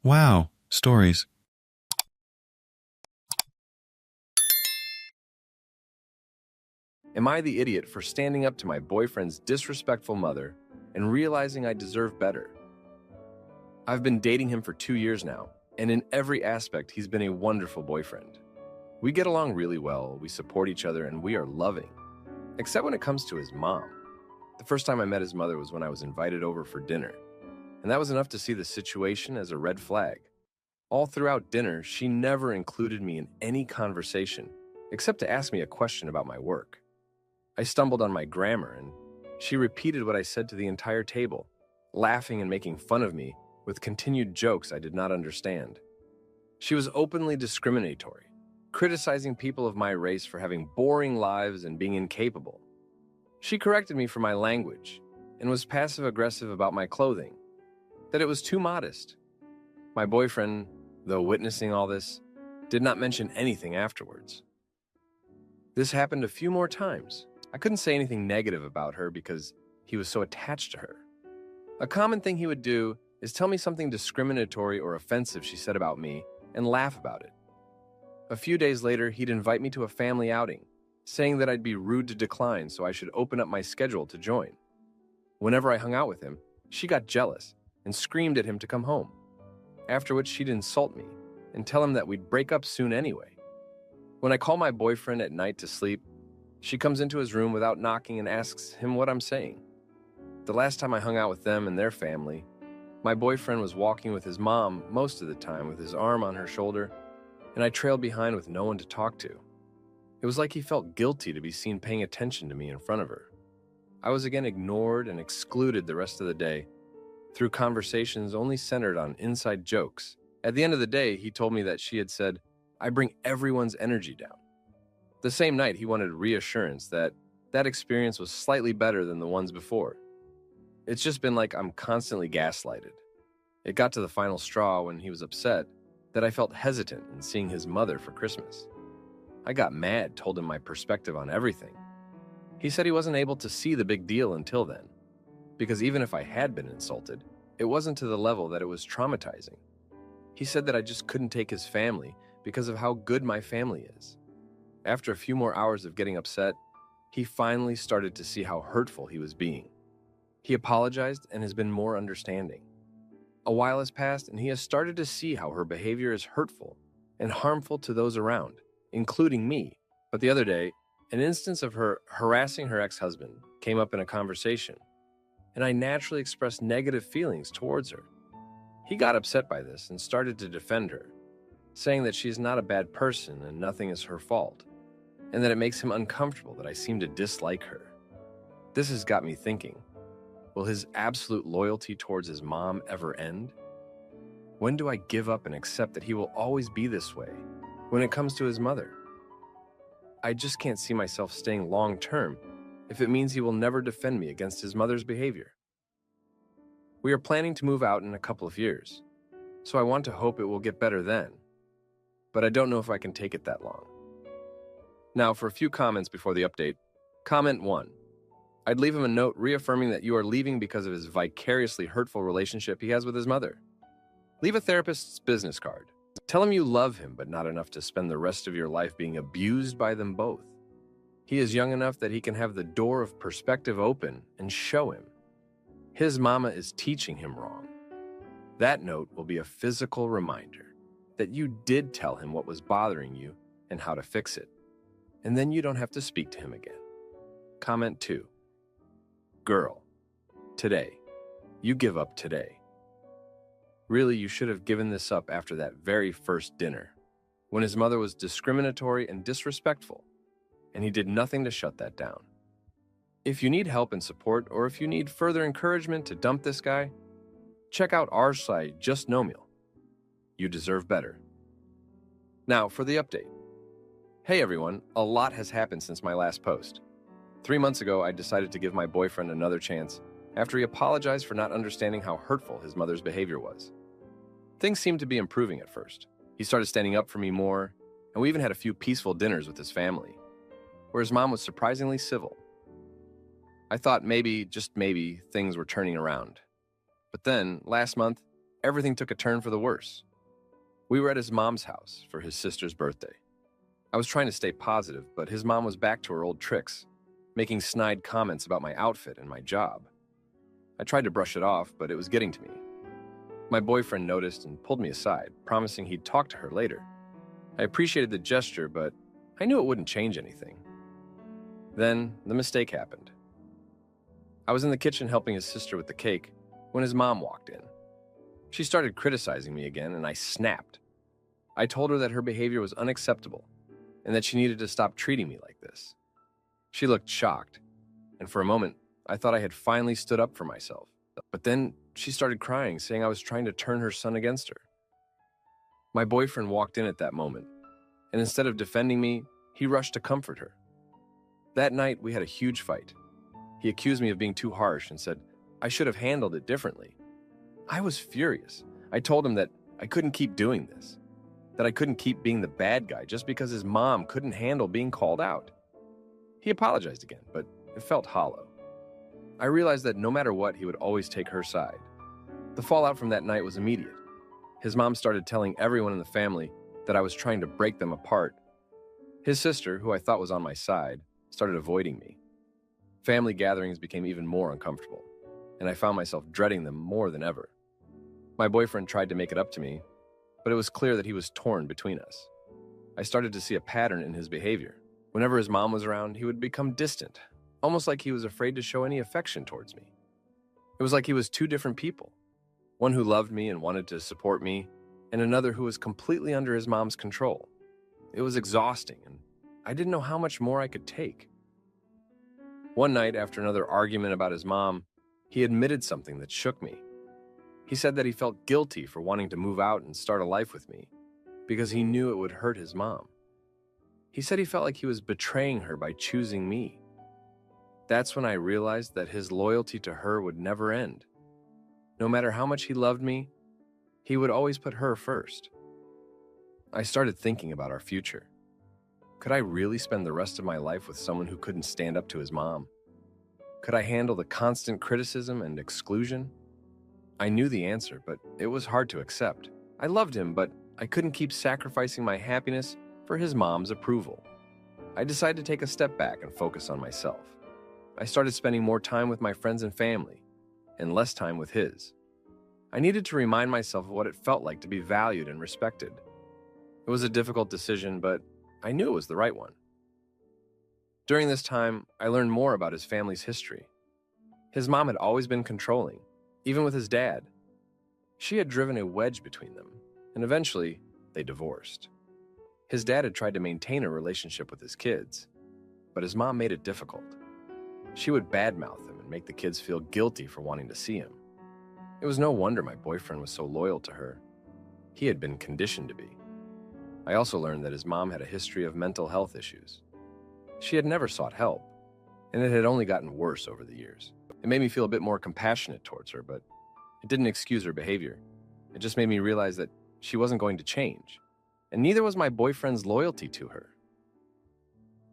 Wow, stories. Am I the idiot for standing up to my boyfriend's disrespectful mother and realizing I deserve better? I've been dating him for 2 years now, and in every aspect, he's been a wonderful boyfriend. We get along really well, we support each other, and we are loving. Except when it comes to his mom. The first time I met his mother was when I was invited over for dinner, and that was enough to see the situation as a red flag. All throughout dinner, she never included me in any conversation, except to ask me a question about my work. I stumbled on my grammar, and she repeated what I said to the entire table, laughing and making fun of me with continued jokes I did not understand. She was openly discriminatory, criticizing people of my race for having boring lives and being incapable. She corrected me for my language and was passive-aggressive about my clothing, that it was too modest. My boyfriend, though witnessing all this, did not mention anything afterwards. This happened a few more times. I couldn't say anything negative about her because he was so attached to her. A common thing he would do is tell me something discriminatory or offensive she said about me and laugh about it. A few days later, he'd invite me to a family outing, saying that I'd be rude to decline, so I should open up my schedule to join. Whenever I hung out with him, she got jealous and screamed at him to come home, after which she'd insult me and tell him that we'd break up soon anyway. When I call my boyfriend at night to sleep, she comes into his room without knocking and asks him what I'm saying. The last time I hung out with them and their family, my boyfriend was walking with his mom most of the time with his arm on her shoulder, and I trailed behind with no one to talk to. It was like he felt guilty to be seen paying attention to me in front of her. I was again ignored and excluded the rest of the day through conversations only centered on inside jokes. At the end of the day, he told me that she had said, "I bring everyone's energy down." The same night, he wanted reassurance that that experience was slightly better than the ones before. It's just been like I'm constantly gaslighted. It got to the final straw when he was upset that I felt hesitant in seeing his mother for Christmas. I got mad, told him my perspective on everything. He said he wasn't able to see the big deal until then, because even if I had been insulted, it wasn't to the level that it was traumatizing. He said that I just couldn't take his family because of how good my family is. After a few more hours of getting upset, he finally started to see how hurtful he was being. He apologized and has been more understanding. A while has passed and he has started to see how her behavior is hurtful and harmful to those around, including me. But the other day, an instance of her harassing her ex-husband came up in a conversation, and I naturally expressed negative feelings towards her. He got upset by this and started to defend her, saying that she's not a bad person and nothing is her fault, and that it makes him uncomfortable that I seem to dislike her. This has got me thinking, will his absolute loyalty towards his mom ever end? When do I give up and accept that he will always be this way when it comes to his mother? I just can't see myself staying long-term if it means he will never defend me against his mother's behavior. We are planning to move out in a couple of years, so I want to hope it will get better then, but I don't know if I can take it that long. Now, for a few comments before the update. Comment 1. I'd leave him a note reaffirming that you are leaving because of his vicariously hurtful relationship he has with his mother. Leave a therapist's business card. Tell him you love him, but not enough to spend the rest of your life being abused by them both. He is young enough that he can have the door of perspective open and show him. His mama is teaching him wrong. That note will be a physical reminder that you did tell him what was bothering you and how to fix it. And then you don't have to speak to him again. Comment 2. Girl, today. You give up today. Really, you should have given this up after that very first dinner, when his mother was discriminatory and disrespectful, and he did nothing to shut that down. If you need help and support, or if you need further encouragement to dump this guy, check out rslash. You deserve better. Now for the update. Hey everyone, a lot has happened since my last post. 3 months ago, I decided to give my boyfriend another chance after he apologized for not understanding how hurtful his mother's behavior was. Things seemed to be improving at first. He started standing up for me more, and we even had a few peaceful dinners with his family, where his mom was surprisingly civil. I thought maybe, just maybe, things were turning around. But then, last month, everything took a turn for the worse. We were at his mom's house for his sister's birthday. I was trying to stay positive, but his mom was back to her old tricks, making snide comments about my outfit and my job. I tried to brush it off, but it was getting to me. My boyfriend noticed and pulled me aside, promising he'd talk to her later. I appreciated the gesture, but I knew it wouldn't change anything. Then the mistake happened. I was in the kitchen helping his sister with the cake when his mom walked in. She started criticizing me again, and I snapped. I told her that her behavior was unacceptable and that she needed to stop treating me like this. She looked shocked, and for a moment, I thought I had finally stood up for myself. But then she started crying, saying I was trying to turn her son against her. My boyfriend walked in at that moment, and instead of defending me, he rushed to comfort her. That night, we had a huge fight. He accused me of being too harsh and said I should have handled it differently. I was furious. I told him that I couldn't keep doing this, that I couldn't keep being the bad guy just because his mom couldn't handle being called out. He apologized again, but it felt hollow. I realized that no matter what, he would always take her side. The fallout from that night was immediate. His mom started telling everyone in the family that I was trying to break them apart. His sister, who I thought was on my side, started avoiding me. Family gatherings became even more uncomfortable, and I found myself dreading them more than ever. My boyfriend tried to make it up to me, but it was clear that he was torn between us. I started to see a pattern in his behavior. Whenever his mom was around, he would become distant, almost like he was afraid to show any affection towards me. It was like he was two different people, one who loved me and wanted to support me, and another who was completely under his mom's control. It was exhausting, and I didn't know how much more I could take. One night, after another argument about his mom, he admitted something that shook me. He said that he felt guilty for wanting to move out and start a life with me because he knew it would hurt his mom. He said he felt like he was betraying her by choosing me. That's when I realized that his loyalty to her would never end. No matter how much he loved me, he would always put her first. I started thinking about our future. Could I really spend the rest of my life with someone who couldn't stand up to his mom? Could I handle the constant criticism and exclusion? I knew the answer, but it was hard to accept. I loved him, but I couldn't keep sacrificing my happiness for his mom's approval. I decided to take a step back and focus on myself. I started spending more time with my friends and family, and less time with his. I needed to remind myself of what it felt like to be valued and respected. It was a difficult decision, but I knew it was the right one. During this time, I learned more about his family's history. His mom had always been controlling, even with his dad. She had driven a wedge between them, and eventually, they divorced. His dad had tried to maintain a relationship with his kids, but his mom made it difficult. She would badmouth him and make the kids feel guilty for wanting to see him. It was no wonder my boyfriend was so loyal to her. He had been conditioned to be. I also learned that his mom had a history of mental health issues. She had never sought help, and it had only gotten worse over the years. It made me feel a bit more compassionate towards her, but it didn't excuse her behavior. It just made me realize that she wasn't going to change, and neither was my boyfriend's loyalty to her.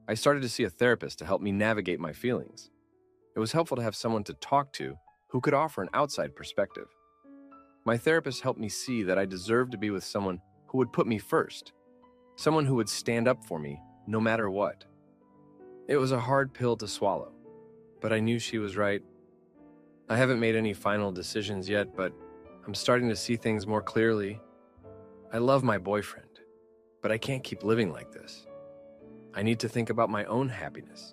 I started to see a therapist to help me navigate my feelings. It was helpful to have someone to talk to who could offer an outside perspective. My therapist helped me see that I deserved to be with someone who would put me first, someone who would stand up for me no matter what. It was a hard pill to swallow, but I knew she was right. I haven't made any final decisions yet, but I'm starting to see things more clearly. I love my boyfriend, but I can't keep living like this. I need to think about my own happiness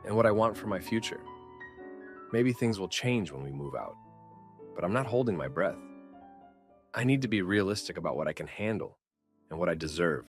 and what I want for my future. Maybe things will change when we move out, but I'm not holding my breath. I need to be realistic about what I can handle and what I deserve.